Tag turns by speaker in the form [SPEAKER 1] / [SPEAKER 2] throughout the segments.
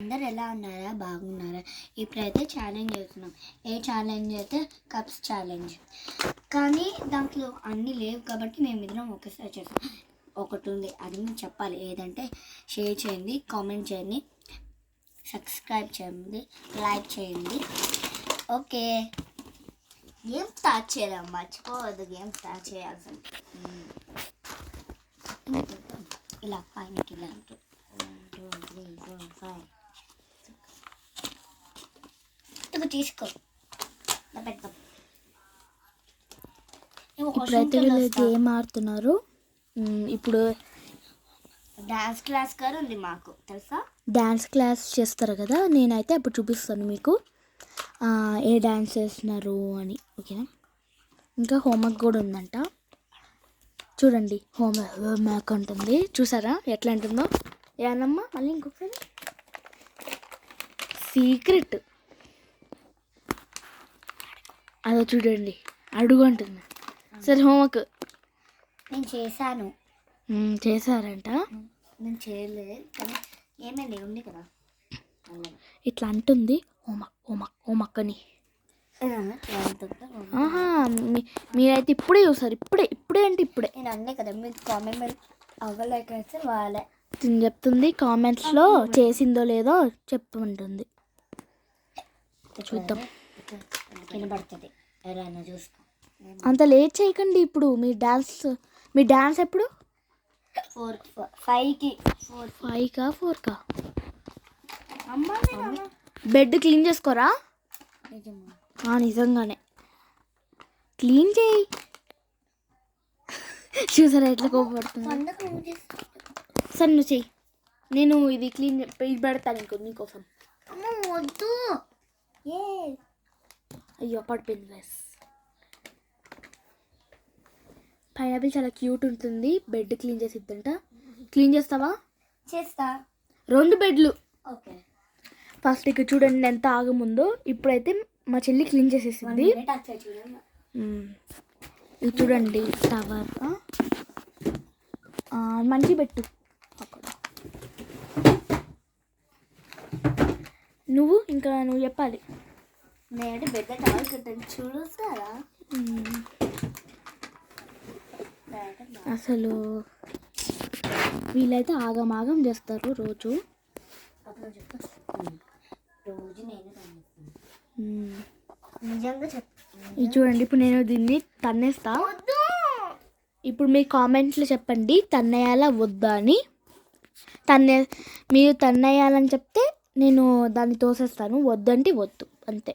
[SPEAKER 1] అందరు ఎలా ఉన్నారా? బాగున్నారా? ఇప్పుడైతే ఛాలెంజ్ చేస్తున్నాం. ఏ ఛాలెంజ్ అయితే కప్స్ ఛాలెంజ్. కానీ దాంట్లో అన్నీ లేవు కాబట్టి మేమిద్దరం ఒకేసారి చేస్తాం. ఒకటి ఉంది, అది మీరు చెప్పాలి. ఏదంటే షేర్ చేయండి, కామెంట్ చేయండి, సబ్స్క్రైబ్ చేయండి, లైక్ చేయండి. ఓకే, గేమ్ స్టార్ట్ చేయాలి. మర్చిపోవద్దు, గేమ్ స్టార్ట్ చేయాల్సింది. ఇలా పైనకి ఇలా ఉంటుంది. 1 2 3 4 5 తీసుకో.
[SPEAKER 2] ఇప్పుడైతే వీళ్ళు గేమ్ ఆడుతున్నారు. ఇప్పుడు
[SPEAKER 1] డాన్స్ క్లాస్ గారు ఉంది మాకు తెలుసా.
[SPEAKER 2] డాన్స్ క్లాస్ చేస్తారు కదా, నేనైతే అప్పుడు చూపిస్తాను మీకు ఏ డాన్స్ చేస్తున్నారు అని. ఓకేనా? ఇంకా హోంవర్క్ కూడా ఉందంట. చూడండి, హోంవర్క్ ఉంటుంది. చూసారా ఎట్లా అంటుందో? ఏనమ్మా మళ్ళీ ఇంకొకసారి సీక్రెట్. అదో చూడండి, అడుగు అంటుంది. సరే, హోంవర్క్
[SPEAKER 1] నేను చేశాను.
[SPEAKER 2] చేశారంట.
[SPEAKER 1] నేను చేయలేదు కానీ ఏమైంది ఉంది కదా,
[SPEAKER 2] ఇట్లా అంటుంది హోంవర్క్ అని. మీరైతే ఇప్పుడే చూసారు. ఇప్పుడే అంటే ఇప్పుడే.
[SPEAKER 1] నేను అన్నీ కదా, మీరు కామెంట్ అవ్వలేకైతే వాళ్ళే
[SPEAKER 2] చెప్తుంది. కామెంట్స్లో చేసిందో లేదో చెప్పమంటుంది. చూద్దాం,
[SPEAKER 1] వినబడుతుంది. ఎవరైనా చూసుకో.
[SPEAKER 2] అంత లేట్ చేయకండి. ఇప్పుడు మీ డాన్స్ ఎప్పుడు?
[SPEAKER 1] 5కి
[SPEAKER 2] 5కా 4కా? బెడ్ క్లీన్ చేసుకోరా? నిజంగానే క్లీన్ చేయి. చూసారా ఎట్లా కోపడుతుంది. సరే నువ్వు చెయ్యి, నేను ఇది క్లీన్ పెడతాను నీకోసం.
[SPEAKER 1] వద్దు.
[SPEAKER 2] అయ్యో పడిపోయింది గైస్. పైనాపిల్ చాలా క్యూట్ ఉంటుంది. బెడ్ క్లీన్ చేసిద్దంట. క్లీన్ చేస్తావా?
[SPEAKER 1] చేస్తా.
[SPEAKER 2] 2 బెడ్లు.
[SPEAKER 1] ఓకే.
[SPEAKER 2] ఫస్ట్ ఇక్కడ చూడండి ఎంత ఆగముందో. ఇప్పుడైతే మా చెల్లి క్లీన్ చేసేసింది. ఇది చూడండి టవర్. మంచి పెట్టు. నువ్వు చెప్పాలి.
[SPEAKER 1] నేను బెడ్ టవర్ కట్టాను చూస్తారా?
[SPEAKER 2] అసలు వీళ్ళైతే ఆగం చేస్తారు రోజు.
[SPEAKER 1] నిజంగా
[SPEAKER 2] ఇది చూడండి, ఇప్పుడు నేను దీన్ని తన్నేస్తా. ఇప్పుడు మీ కామెంట్లు చెప్పండి, తన్నేయాలా వద్దా అని. మీరు తన్నేయాలని చెప్తే నేను దాన్ని తోసేస్తాను, వద్దంటే వద్దు, అంతే.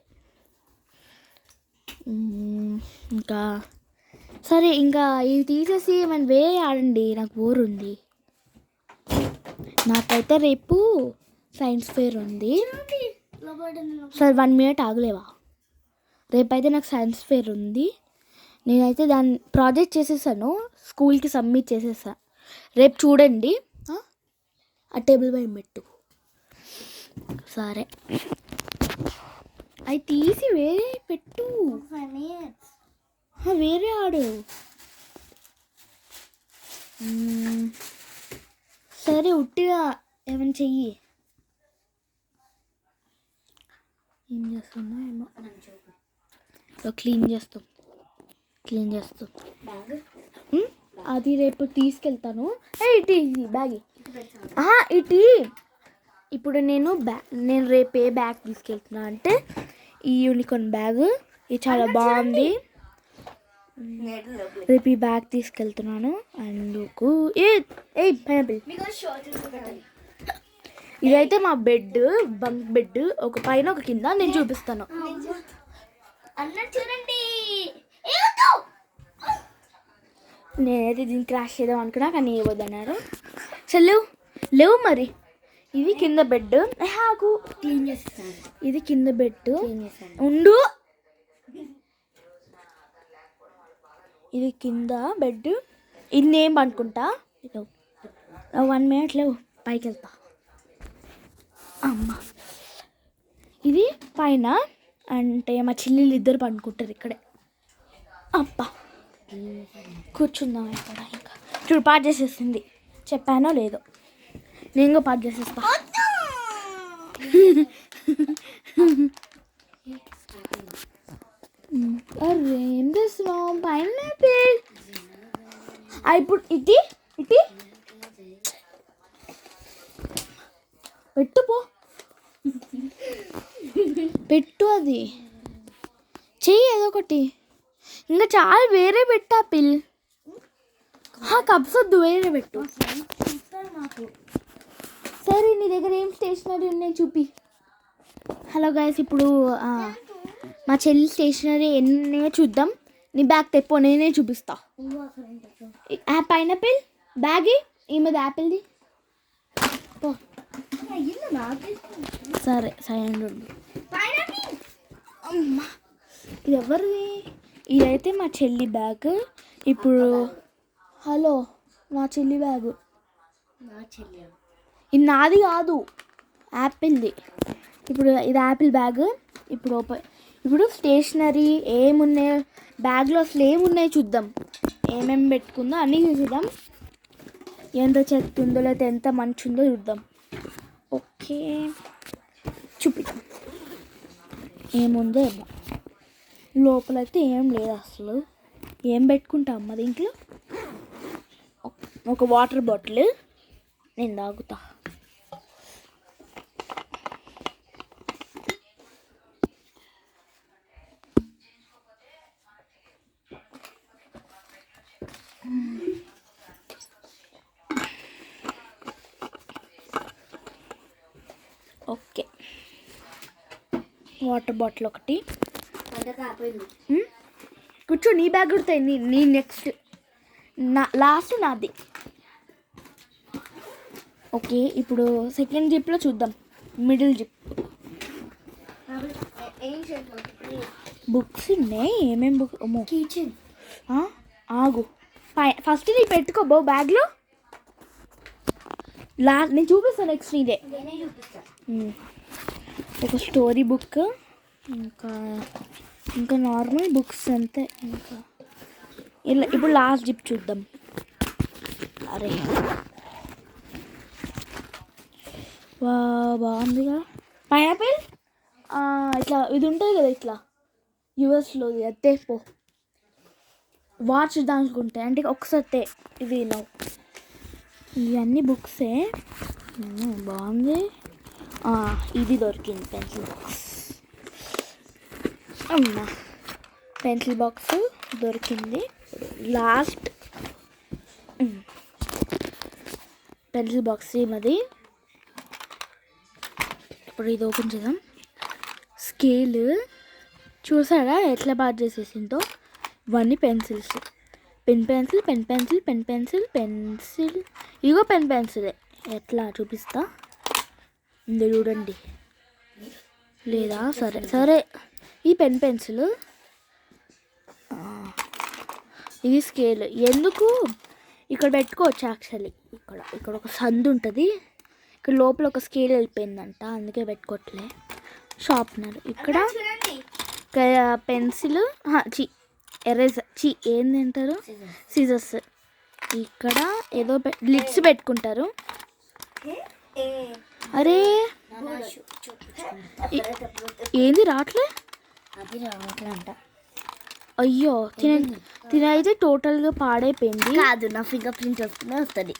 [SPEAKER 2] ఇంకా సరే, ఇంకా ఇది తీసేసి మనం వేరే ఆడండి. నాకు బోర్ ఉంది. నాకైతే రేపు సైన్స్ ఫేర్ ఉంది. సరే 1 మినిట్ ఆగలేవా? రేపైతే నాకు సైన్స్ ఫేర్ ఉంది. నేనైతే దాన్ని ప్రాజెక్ట్ చేసేసాను, స్కూల్కి సబ్మిట్ చేసేసా. రేపు చూడండి. ఆ టేబుల్ పైన పెట్టు. సరే, అవి తీసి వేరే పెట్టు. వేరే ఆడు. సరే, ఉట్టిగా ఏమైనా చెయ్యి. ఏం చేస్తున్నా ఏమో. క్లీన్ చేస్తాం. అది రేపు తీసుకెళ్తాను. ఇటీ బ్యాగ్. ఇటీ. ఇప్పుడు నేను రేపు ఏ బ్యాగ్ తీసుకెళ్తున్నా అంటే ఈ యూనికార్న్ బ్యాగ్. ఇది చాలా బాగుంది. రేపు ఈ బ్యాగ్ తీసుకెళ్తున్నాను. అందుకు పైనాపిల్. ఇదైతే మా బెడ్, బంక్ బెడ్. ఒక పైన ఒక కింద. నేను చూపిస్తాను. నేనైతే దీన్ని క్రాష్ చేద్దాం అనుకున్నా, కానీ ఇవ్వద్దన్నారు. లేవు మరి. ఇది కింద బెడ్.
[SPEAKER 1] క్లీన్ చేస్తాను.
[SPEAKER 2] ఇది కింద బెడ్. ఉండు. ఇది కింద బెడ్. ఇది నేను అనుకుంటా. 1 మినిట్ లేవు, పైకి వెళ్తా. అమ్మ, ఇది పైన. అంటే మా చెల్లెళ్ళు ఇద్దరు పండుకుంటారు ఇక్కడే. అబ్బా, కూర్చుందాం ఇక్కడ. ఇంకా చూడు, పాటు చేసేసింది. చెప్పానో లేదో. నేను పాటు చేసేస్తా. అరే ఏం చేస్తున్నావు? పైనాపిల్. ఇప్పుడు ఇటీ పెట్టు అది చెయ్యి ఏదో ఒకటి. ఇంకా చాలా వేరే పెట్టు ఆపిల్. కప్స్ వద్దు, వేరే పెట్టు. సరే నీ దగ్గర ఏం స్టేషనరీ ఉన్నాయి చూపి. హలో గైస్, ఇప్పుడు మా చెల్లి స్టేషనరీ ఎన్నో చూద్దాం. నీ బ్యాగ్ తెప్పో, నేనే చూపిస్తా. పైనాపిల్ బ్యాగ్ ఈమెది యాపిల్ది. సరే సైలెంట్ ఉండు. అమ్మా, ఇది ఎవరిది? ఇదైతే మా చెల్లి బ్యాగ్. ఇప్పుడు హలో, నా చెల్లి బ్యాగ్. ఇది నాది కాదు, యాపిల్ది. ఇప్పుడు ఇది యాపిల్ బ్యాగ్. ఇప్పుడు స్టేషనరీ ఏమున్నాయో బ్యాగ్లో, అసలు ఏమున్నాయో చూద్దాం. ఏమేమి పెట్టుకుందో అన్నీ చూద్దాం. ఎంత చెత్త ఉందో లేకపోతే ఎంత మంచి ఉందో చూద్దాం. ఓకే, చూపిద్దాం ఏముందో ఏమో. లోపలైతే ఏం లేదు అసలు. ఏం పెట్టుకుంటాం అమ్మ దీంట్లో? ఒక వాటర్ బాటిల్, నేను తాగుతా. ఓకే, వాటర్ బాటిల్ ఒకటి. కూర్చో, నీ బ్యాగ్ కుడతాయి. నీ నెక్స్ట్ లాస్ట్ నాది. ఓకే, ఇప్పుడు సెకండ్ జిప్లో చూద్దాం. మిడిల్ జిప్ బుక్స్ ఉన్నాయి. ఏమేమి బుక్? ఆగు, ఫస్ట్ నీ పెట్టుకోబో బ్యాగ్లో. నేను చూపిస్తాను నెక్స్ట్ నీదే. ఒక స్టోరీ బుక్, ఇంకా నార్మల్ బుక్స్ అంతే. ఇంకా ఇలా ఇప్పుడు లాస్ట్ జిప్ చూద్దాం. అరే బాగుందిగా పైనాపిల్. ఇట్లా ఇది ఉంటుంది కదా, ఇట్లా యూఎస్లో అత్తే పో. వాచ్ దానికి ఉంటాయి అంటే ఒకసారి ఇది ఇలా. ఇవన్నీ బుక్సే. బాగుంది. ఇది దొరికింది, పెన్సిల్ బాక్స్. అమ్మా, పెన్సిల్ బాక్స్ దొరికింది. లాస్ట్ పెన్సిల్ బాక్స్ ఏమది. ఇప్పుడు ఇది ఓపెన్ చేద్దాం. స్కేల్ చూసారా ఎట్లా బాగా చేసేసిందో. ఇవన్నీ పెన్సిల్స్. పెన్సిల్ ఇగో పెన్సిలే. ఎట్లా చూపిస్తా, ఇందులో చూడండి. లేదా సరే ఈ పెన్సిల్, ఇది స్కేల్. ఎందుకు ఇక్కడ పెట్టుకోవచ్చు యాక్చువల్లీ. ఇక్కడ ఒక సందు ఉంటుంది. ఇక్కడ లోపల ఒక స్కేల్ వెళ్ళిపోయిందంట, అందుకే పెట్టుకోవట్లే. షార్ప్నర్ ఇక్కడ. పెన్సిల్ ఎరేజర్ ఏంది అంటారు, సిజర్స్. ఇక్కడ ఏదో లిడ్స్ పెట్టుకుంటారు. అరే ఏంది రావట్లే అంట. అయ్యో, తినైతే టోటల్గా పాడైపోయింది.
[SPEAKER 1] కాదు, నా ఫింగర్ ప్రింట్ వస్తుంది.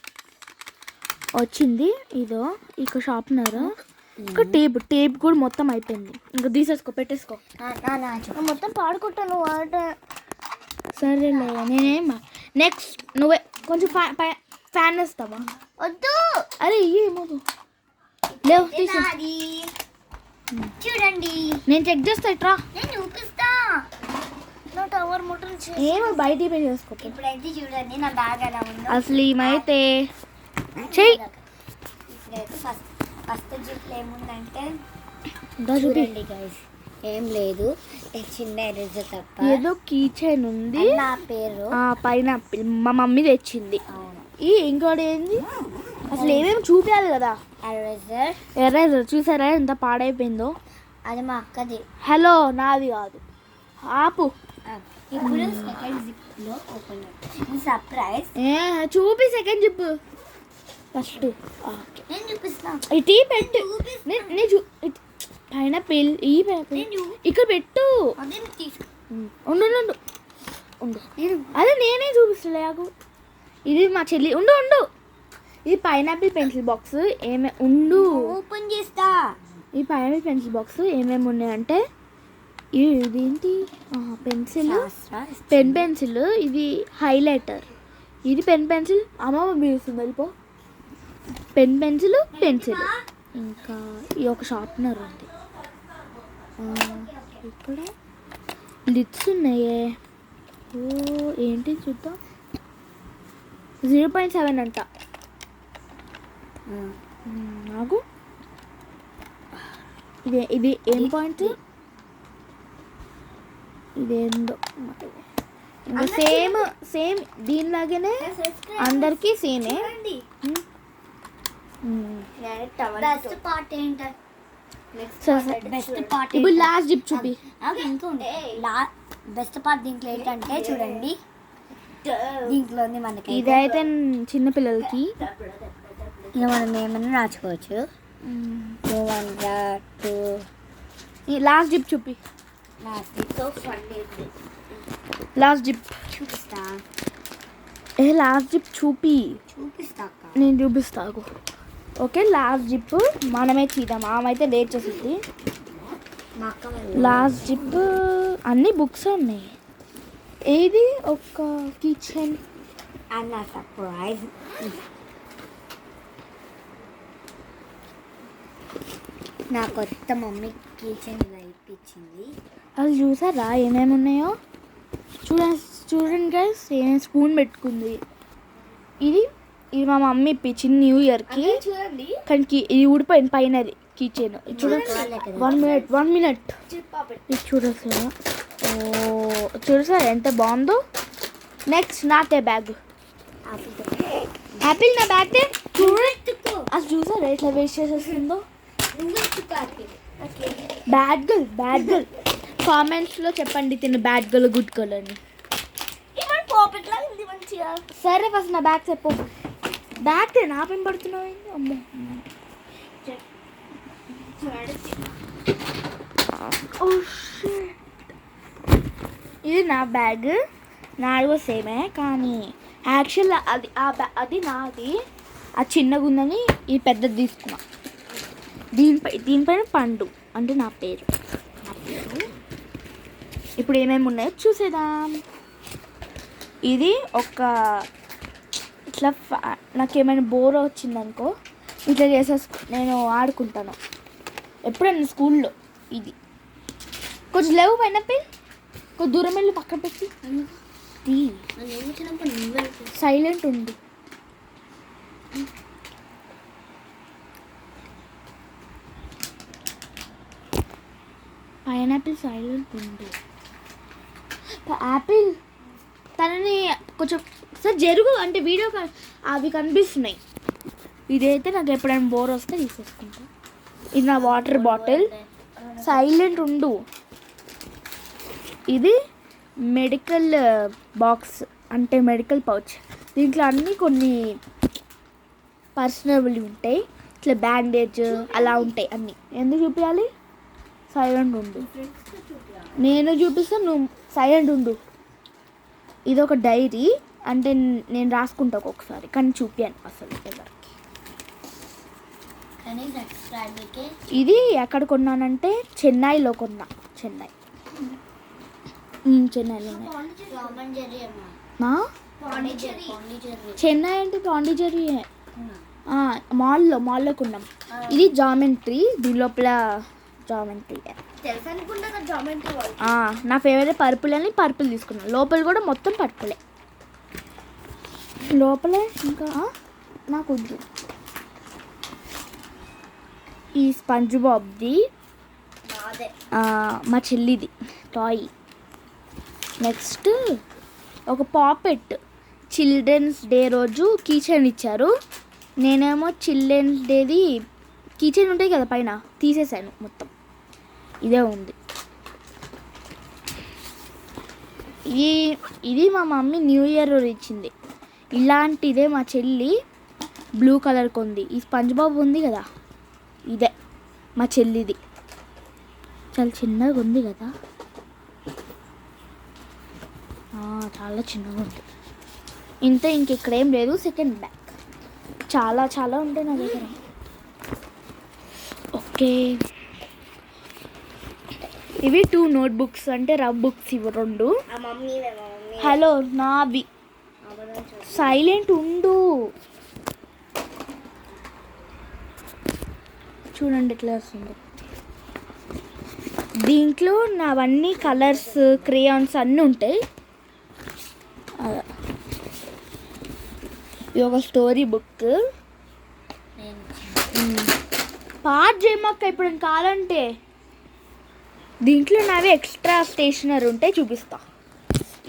[SPEAKER 2] వచ్చింది ఇదో. ఇక షార్ప్నర్, ఇంకా టేప్ కూడా మొత్తం అయిపోయింది. ఇంకా తీసేసుకో, పెట్టేసుకో.
[SPEAKER 1] మొత్తం పాడుకుంటాను.
[SPEAKER 2] సరేలే, నేనేం నెక్స్ట్ నువ్వే కొంచెం ఫ్యాన్ వేస్తావా?
[SPEAKER 1] వద్దు.
[SPEAKER 2] అరే ఏమోదు లేవు, తీసే.
[SPEAKER 1] చూడండి,
[SPEAKER 2] నేను చెక్ చేస్తా. ఇట్రా,
[SPEAKER 1] నేను చూపిస్తా. నా టవర్ మొత్తం
[SPEAKER 2] ఏమో బయట పే చేసుకో.
[SPEAKER 1] ఇప్పుడైతే చూడండి నా బ్యాగ్ ఎలా ఉందో.
[SPEAKER 2] అసలు ఏమైతే చెయ్యి.
[SPEAKER 1] ఇప్పుడైతే ఫస్ట్ జిప్లో ఏముందంటే
[SPEAKER 2] చూడండి
[SPEAKER 1] గైస్, ఏం లేదు, చిన్న ఎరేజర్ తప్ప.
[SPEAKER 2] ఏదో కీ చైన్ ఉంది.
[SPEAKER 1] నా పేరు
[SPEAKER 2] పైనాపిల్ మా మమ్మీ తెచ్చింది. ఇంకోటి ఏంది అసలు ఏమేమి చూపించాలి కదా. ఎరేజర్ చూసారా ఎంత పాడైపోయిందో.
[SPEAKER 1] అది మా అక్కది.
[SPEAKER 2] హలో, నాది కాదు, ఆపు.
[SPEAKER 1] ఇప్పుడు సెకండ్ జిప్ లో ఓపెన్ సర్ప్రైజ్.
[SPEAKER 2] చూపి సెకండ్ జిప్ ఫస్ట్.
[SPEAKER 1] నేను చూపిస్తా.
[SPEAKER 2] ఇటీ పెట్టు. పైనాపిల్ ఈ పైనాపిల్ ఇక్కడ పెట్టు.
[SPEAKER 1] అదే తీసుకో.
[SPEAKER 2] ఉండు ఉండు ఉండు అదే నేనే చూపిస్తలేకు. ఇది మా చెల్లి. ఉండు ఉండు ఇది పైనాపిల్ పెన్సిల్ బాక్స్. ఉండు
[SPEAKER 1] ఓపెన్ చేస్తా.
[SPEAKER 2] ఈ పైనాపిల్ పెన్సిల్ బాక్స్ ఏమేమి ఉన్నాయంటే ఇదేంటి పెన్సిల్, పెన్సిల్, ఇది హైలైటర్, ఇది పెన్సిల్. అమ్మమ్మ పిలుస్తుంది వెళ్ళిపో. పెన్సిల్, ఇంకా ఈ ఒక షార్ప్నర్ ఉంది. ఇక్కడ లిడ్స్ ఉన్నాయే. ఓ ఏంటి చూద్దాం. 0.7 అంట. నాకు ఇది ఏం పాయింట్, ఇదేందో ఇంకా సేమ్ దీనిలాగానే అందరికీ సేమే.
[SPEAKER 1] బెస్ట్ పార్ట్ ఏంటి? బెస్ట్ పార్ట్
[SPEAKER 2] ఇప్పుడు లాస్ట్ జిప్ చూపి.
[SPEAKER 1] బెస్ట్ పార్ట్ దీంట్లో ఏంటంటే చూడండి, దీంట్లో ఉంది మనకి.
[SPEAKER 2] ఇదైతే చిన్నపిల్లలకి
[SPEAKER 1] ఇక మనం ఏమైనా రాసుకోవచ్చు.
[SPEAKER 2] లాస్ట్ జిప్ చూపి. లాస్ట్ జిప్
[SPEAKER 1] చూపిస్తా.
[SPEAKER 2] లాస్ట్ జిప్
[SPEAKER 1] చూపిస్తా.
[SPEAKER 2] నేను చూపిస్తాను. ఓకే లాస్ట్ జిప్ మనమే తీద్దాం. ఆమైతే లేట్ చేసింది. లాస్ట్ జిప్ అన్ని బుక్స్ ఉన్నాయి. ఏది ఒక కిచెన్
[SPEAKER 1] అండ్ సర్ప్రైజ్. నా కొత్త మమ్మీ కిచెన్ ఇలా ఇప్పించింది.
[SPEAKER 2] అది చూసారా ఏమేమి ఉన్నాయో? చూడండి గైస్, ఏమేమి స్పూన్ పెట్టుకుంది. ఇది మా మమ్మీ ఇప్పించింది న్యూ ఇయర్కి.
[SPEAKER 1] చూడండి
[SPEAKER 2] కానీ ఇది ఊడిపోయింది పైన కిచెన్. చూడండి 1 మినిట్ ఇది చూడసా. చూడసా ఎంత బాగుందో. నెక్స్ట్ నాకే బ్యాగ్. యాపిల్ నా బ్యాగ్ చూడండి. అది చూసారా ఎట్లా వేస్ట్ చేసేస్తుందో. బ్యాడ్ గర్ల్ కామెంట్స్లో చెప్పండి తిన్న బ్యాడ్ గర్ల్ గుడ్ గర్ల్ అని. సరే ఫస్ట్ నా బ్యాగ్ చెప్పు. బ్యాగ్ నా పెన్ పడుతున్నావు. అమ్మో ఇది నా బ్యాగ్. నాది కూడా సేమే కానీ యాక్చువల్ అది నాది. అది చిన్నగా ఉందని ఈ పెద్దది తీసుకున్నా. దీనిపైన పండు అంటే నా పేరు. ఇప్పుడు ఏమేమి ఉన్నాయో చూసేద్దాం. ఇది ఒక ఇట్లా నాకేమైనా బోర్ వచ్చిందనుకో ఇట్లా నేను ఆడుకుంటాను ఎప్పుడన్నా స్కూల్లో. ఇది కొంచెం లేవు పైనాపిల్, కొంచెం దూరం వెళ్ళి పక్కన పెట్టి సైలెంట్ ఉండు. పైనాపిల్ సైలెంట్ ఉంది. యాపిల్ తనని కొంచెం సార్ జరుగు అంటే వీడియో అవి కనిపిస్తున్నాయి. ఇదైతే నాకు ఎప్పుడైనా బోర్ వస్తే తీసేసుకుంటా. ఇది నా వాటర్ బాటిల్. సైలెంట్ ఉండు. ఇది మెడికల్ బాక్స్ అంటే మెడికల్ పౌచ్. దీంట్లో అన్నీ కొన్ని పర్సనబుల్ ఉంటాయి. ఇట్లా బ్యాండేజ్ అలా ఉంటాయి అన్నీ. ఎందుకు చూపించాలి? సైలెంట్ ఉండు. నేను చూపిస్తాను, నువ్వు సైలెంట్ ఉండు. ఇది ఒక డైరీ అంటే నేను రాసుకుంటా ఒక్కొక్కసారి కానీ చూపించాను అసలు ఎవరికి. ఇది ఎక్కడ కొన్నానంటే చెన్నైలో కొన్నా. చెన్నైలో చెన్నై అంటే పాండిచేరి మాల్లో కొన్నాం. ఇది జామెంట్రీ. దీని లోపల జామెంట్రీ. నా ఫేవరెట్ పర్పుల్ అని పర్పుల్ తీసుకున్నాను. లోపల కూడా మొత్తం పర్పులే. లోపలే ఇంకా నాకు వద్దు. ఈ స్పంజ్ బాబ్ది మా చెల్లిది టాయ్. నెక్స్ట్ ఒక పాపెట్. చిల్డ్రన్స్ డే రోజు కీచెన్ ఇచ్చారు. నేనేమో చిల్డ్రన్స్ డేది కీచెన్ ఉంటాయి కదా పైన తీసేసాను మొత్తం. ఇదే ఉంది. ఇది మా మమ్మీ న్యూ ఇయర్ రోజు ఇచ్చింది. ఇలాంటిదే మా చెల్లి బ్లూ కలర్ కొంది. ఈ స్పంజ్ బాబ్ ఉంది కదా ఇదే మా చెల్లిది. చాలా చిన్నగా ఉంది కదా, చాలా చిన్నగా ఉంది. ఇంతే, ఇంకెక్కడ ఏం లేదు. సెకండ్ బ్యాగ్ చాలా చాలా ఉంటాయి నా దగ్గర. ఓకే, ఇవి 2 నోట్బుక్స్, అంటే రఫ్ బుక్స్ ఇవి 2. హలో నావి, సైలెంట్ ఉండు. చూడండి ఎట్లా వస్తుంది. దీంట్లో నావన్నీ కలర్స్, క్రేయాన్స్ అన్నీ ఉంటాయి. ఇది ఒక స్టోరీ బుక్. పార్ట్ చేయమక్క ఇప్పుడు కావాలంటే. దీంట్లో నావి ఎక్స్ట్రా స్టేషనరీ ఉంటే చూపిస్తా.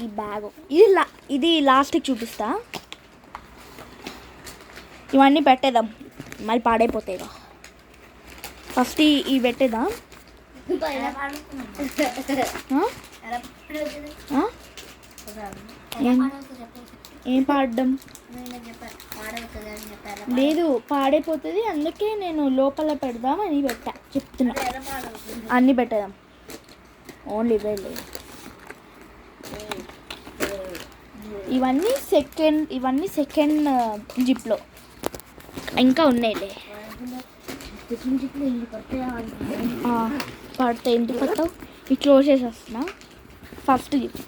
[SPEAKER 2] ఈ బ్యాగ్ ఇది లాస్ట్కి చూపిస్తా. ఇవన్నీ పెట్టేద్దాం, మళ్ళీ పాడైపోతాయి. ఫస్ట్ ఇవి పెట్టేద్దాం. ఏం పాడడం లేదు, పాడైపోతుంది. అందుకే నేను లోపల పెడదాం అని చెప్తున్నా. అన్నీ పెట్టేద్దాం, ఓన్లీ ఇవే లేదు. ఇవన్నీ సెకండ్ జిప్లో ఇంకా ఉన్నాయిలే. పడతాయి, ఎందుకు పడతావు? ఇది క్లోజ్ చేసేస్తున్నా. First zip.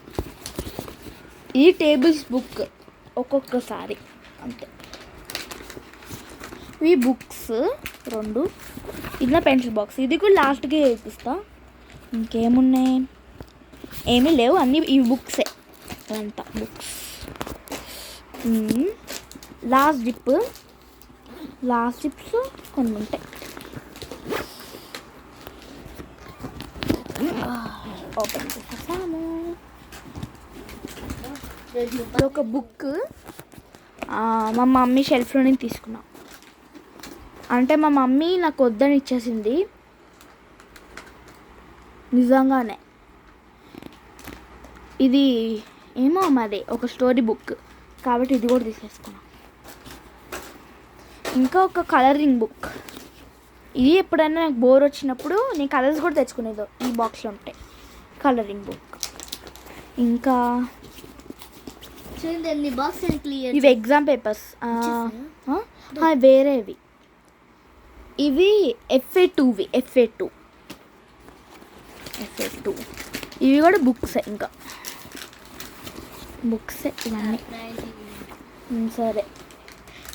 [SPEAKER 2] ఇది టేబుల్స్ బుక్, ఒక్కొక్కసారి అంతే. ఇవి బుక్స్ 2. ఇది పెన్సిల్ బాక్స్, ఇది కూడా లాస్ట్కి చూపిస్తా. ఇంకేమున్నాయి? ఏమీ లేవు, అన్నీ ఇవి బుక్సే. అంతా బుక్స్. లాస్ట్ జిప్స్ కొన్ని ఉంటాయి. ఓపెన్ చేసేసాము. ఒక బుక్ మా మమ్మీ షెల్ఫ్లోనే తీసుకున్నా. అంటే మా మమ్మీ నాకు వద్దని ఇచ్చేసింది నిజంగానే. ఇది ఏమో మాది ఒక స్టోరీ బుక్ కాబట్టి ఇది కూడా తీసేసుకున్నా. ఇంకా ఒక కలరింగ్ బుక్. ఇది ఎప్పుడైనా నాకు బోర్ వచ్చినప్పుడు నేను కలర్స్ కూడా తెచ్చుకునేది ఈ బాక్స్లో ఉంటాయి. Colouring book. ఇంకా ఇవి ఎగ్జామ్ పేపర్స్, వేరేవి. ఇవి FA2 ఇవి కూడా బుక్సే. ఇంకా బుక్సే ఇవన్నీ. సరే,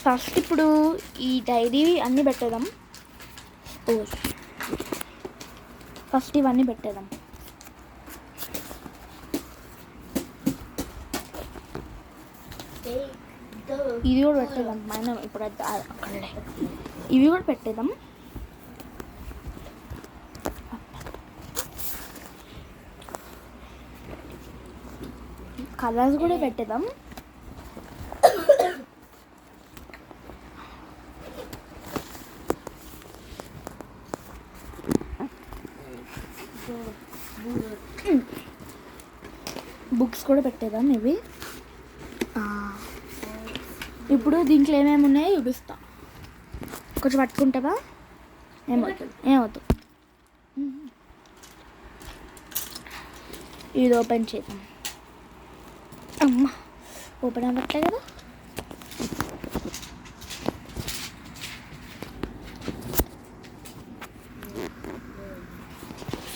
[SPEAKER 2] ఫస్ట్ ఇప్పుడు ఈ డైరీ అన్నీ పెట్టేద్దాం. ఫస్ట్ ఇవన్నీ పెట్టేద్దాం. ఇది కూడా పెట్టేద్దాం. మనం ఇప్పుడు అక్కడలే ఇవి కూడా పెట్టేద్దాం. కలర్స్ కూడా పెట్టేద్దాం. బుక్స్ కూడా పెట్టేద్దాం. ఇవి ఇప్పుడు దీంట్లో ఏమేమి ఉన్నాయో చూపిస్తా. కొంచెం పట్టుకుంటావా? ఏమవుతుంది. ఇది ఓపెన్ చేద్దాం. అమ్మ, ఓపెన్ అవ్వట్లే కదా.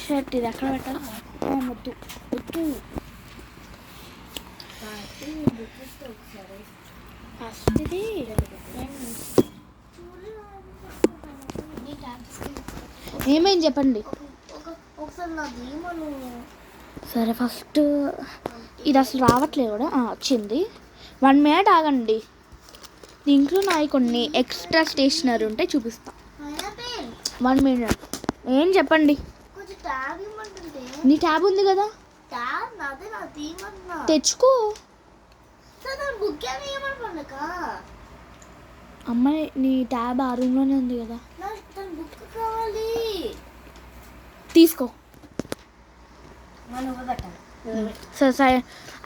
[SPEAKER 2] షర్ట్ ఇది ఎక్కడ పెట్టాలి? వద్దు. ఫస్ట్ ఇది ఏమైంది చెప్పండి. సరే, ఫస్ట్ ఇది అసలు రావట్లేదు కూడా. వచ్చింది. 1 మినిట్ ఆగండి. దీంట్లో నాయి కొన్ని ఎక్స్ట్రా స్టేషనరీ ఉంటే చూపిస్తా. 1 మినిట్. ఏం చెప్పండి. నీ ట్యాబ్ ఉంది కదా, తెచ్చుకో. అమ్మాయి, నీ ట్యాబ్ ఆ రూమ్లోనే ఉంది కదా, తీసుకో. సరే,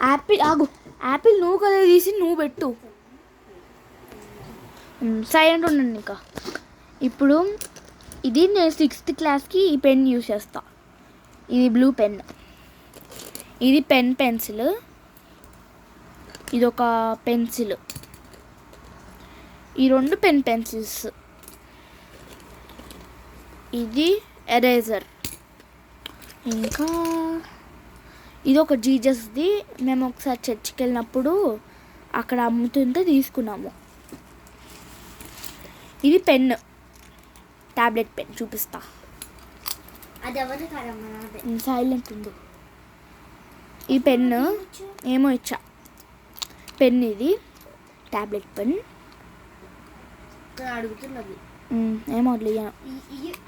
[SPEAKER 2] యాపిల్ ఆగు. యాపిల్ నువ్వు కదా తీసి నువ్వు పెట్టు. సైలెంట్ ఉండండి. ఇంకా ఇప్పుడు ఇది నేను 6th క్లాస్కి ఈ పెన్ యూజ్ చేస్తా. ఇది బ్లూ పెన్, ఇది పెన్సిల్, ఇది ఒక పెన్సిల్, ఈ 2 పెన్సిల్స్, ఇది ఎరేజర్, ఇంకా ఇది ఒక జీజస్ది. మేము ఒకసారి చర్చికి వెళ్ళినప్పుడు అక్కడ అమ్ముతుంటే తీసుకున్నాము. ఇది పెన్, టాబ్లెట్ పెన్ చూపిస్తా.
[SPEAKER 1] అది ఎవరు కదమ్మా,
[SPEAKER 2] సైలెంట్ ఉంది. ఈ పెన్ను ఏమో ఇచ్చా, పెన్ ఇది టాబ్లెట్ పెన్.
[SPEAKER 1] అడుగుతున్నది
[SPEAKER 2] ఏమో వదిలేయను.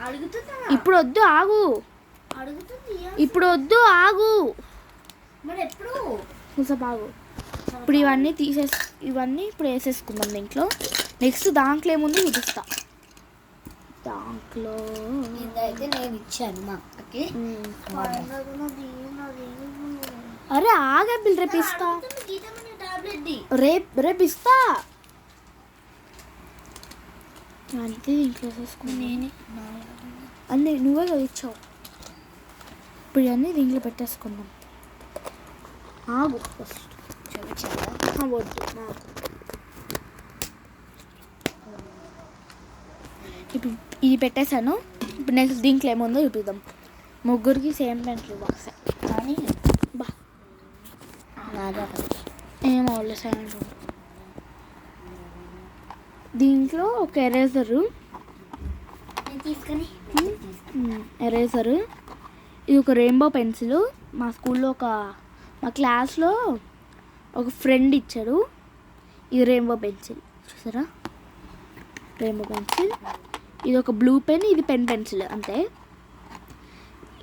[SPEAKER 1] అడుగుతుందా?
[SPEAKER 2] ఇప్పుడు వద్దు, ఆగు.
[SPEAKER 1] అడుగుతుంది.
[SPEAKER 2] ఇప్పుడు వద్దు, ఆగు.
[SPEAKER 1] మరి ఎప్పుడు?
[SPEAKER 2] కొంచెం ఆగు. ఇప్పుడు ఇవన్నీ ఇవన్నీ ఇప్పుడు వేసేసుకుందాం దీంట్లో. నెక్స్ట్ దాంట్లో ఏముంది చూపిస్తా. దాంట్లో
[SPEAKER 1] ఇదైతే నేను ఇచ్చాను మా అక్కకి.
[SPEAKER 2] అరే ఆగబిల్, రేపు ఇస్తా. రేపు ఇస్తా. అంతే దీంట్లో వేసేసుకున్నాను. అన్నీ నువ్వే కదా ఇచ్చావు. ఇప్పుడు ఇవన్నీ దీంట్లో పెట్టేసుకుందాం. ఆగు ఫస్ట్. వద్దు నాకు. ఇప్పుడు ఇది పెట్టేశాను. ఇప్పుడు నెక్స్ట్ దీంట్లో ఏముందో చూపిద్దాం. ముగ్గురికి సేమ్ పెన్సిల్ బాక్స్
[SPEAKER 1] కానీ
[SPEAKER 2] బా ఏమో సేమ్. దీంట్లో ఒక ఎరేజరు,
[SPEAKER 1] తీసుకొని
[SPEAKER 2] ఎరేజరు, ఇది ఒక రెయిన్బో పెన్సిల్. మా స్కూల్లో మా క్లాస్లో ఒక ఫ్రెండ్ ఇచ్చాడు. ఇది రెయిన్బో పెన్సిల్, చూసారా, రెయిన్బో పెన్సిల్. ఇది ఒక బ్లూ పెన్, ఇది పెన్సిల్ అంతే.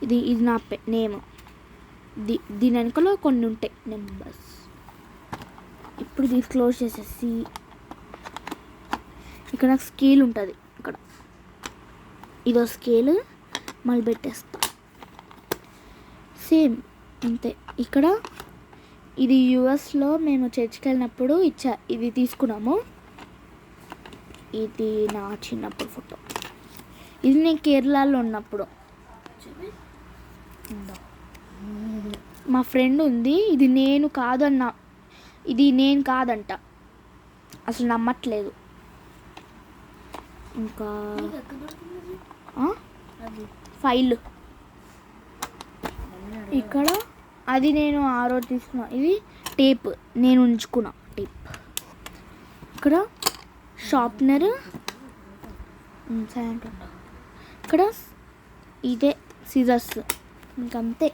[SPEAKER 2] ఇది నా నేమ్. దీని వెనుకలో కొన్ని ఉంటాయి నెంబర్స్. ఇప్పుడు ఇది క్లోజ్ చేసేసి ఇక్కడ నాకు స్కేల్ ఉంటుంది. ఇక్కడ ఇదో స్కేల్ మళ్ళీ పెట్టేస్తా. సేమ్ అంతే. ఇక్కడ ఇది యుఎస్లో మేము చర్చికి వెళ్ళినప్పుడు ఇది తీసుకున్నాము. ఇది నా చిన్నప్పుడు ఫోటో. ఇది నేను కేరళలో ఉన్నప్పుడు. మా ఫ్రెండ్ ఉంది. ఇది నేను కాదంట, అసలు నమ్మట్లేదు. ఇంకా ఫైల్ ఇక్కడ, అది నేను ఆ రోజు తీసుకున్నా. ఇది టేప్, నేను ఉంచుకున్నా టేప్. ఇక్కడ షార్ప్నర్, ఇక్కడ ఇదే సిజర్స్, ఇంకంతే.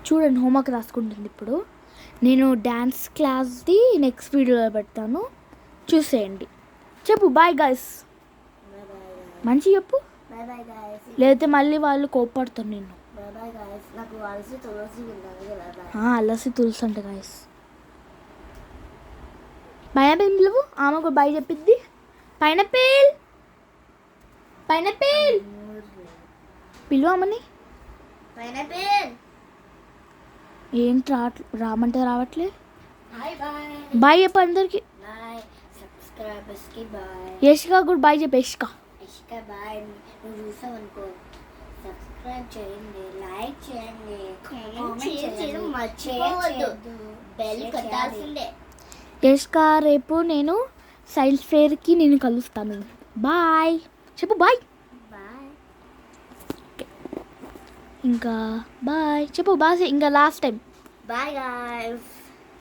[SPEAKER 2] చూడండి హోంవర్క్ రాసుకుంటుంది. ఇప్పుడు నేను డ్యాన్స్ క్లాస్ది నెక్స్ట్ వీడియోలో పెడతాను, చూసేయండి. చెప్పు బాయ్ గాయ్స్. మంచి చెప్పు, లేకపోతే మళ్ళీ వాళ్ళు కోప్పడతారు నిన్ను. అలసి తులసి అంట గాయస్. పైనాపిల్ పిలువు, ఆమె కూడా బాయ్ చెప్పిద్ది. పైనాపిల్ పిలువమని. ఏంటి రామంటే రావట్లే. బాయ్ చెప్పు అందరికి. యష్కా కూడా బాయ్ చెప్పు. యష్కా
[SPEAKER 1] బాయ్. నువ్వు చూసావనుకో, సబ్స్క్రైబ్ చేయండి, లైక్ చేయండి, కామెంట్ చేయడం మర్చిపోవద్దు, బెల్ కొట్టాల్సిందే.
[SPEAKER 2] యష్కా రేపు నేను సైన్స్ ఫేర్కి నేను కలుస్తాను. బాయ్ చెప్పు. బాయ్. ఇంకా బాయ్ చెప్పు. బాయ్ ఇంకా లాస్ట్ టైం.
[SPEAKER 1] Bye guys.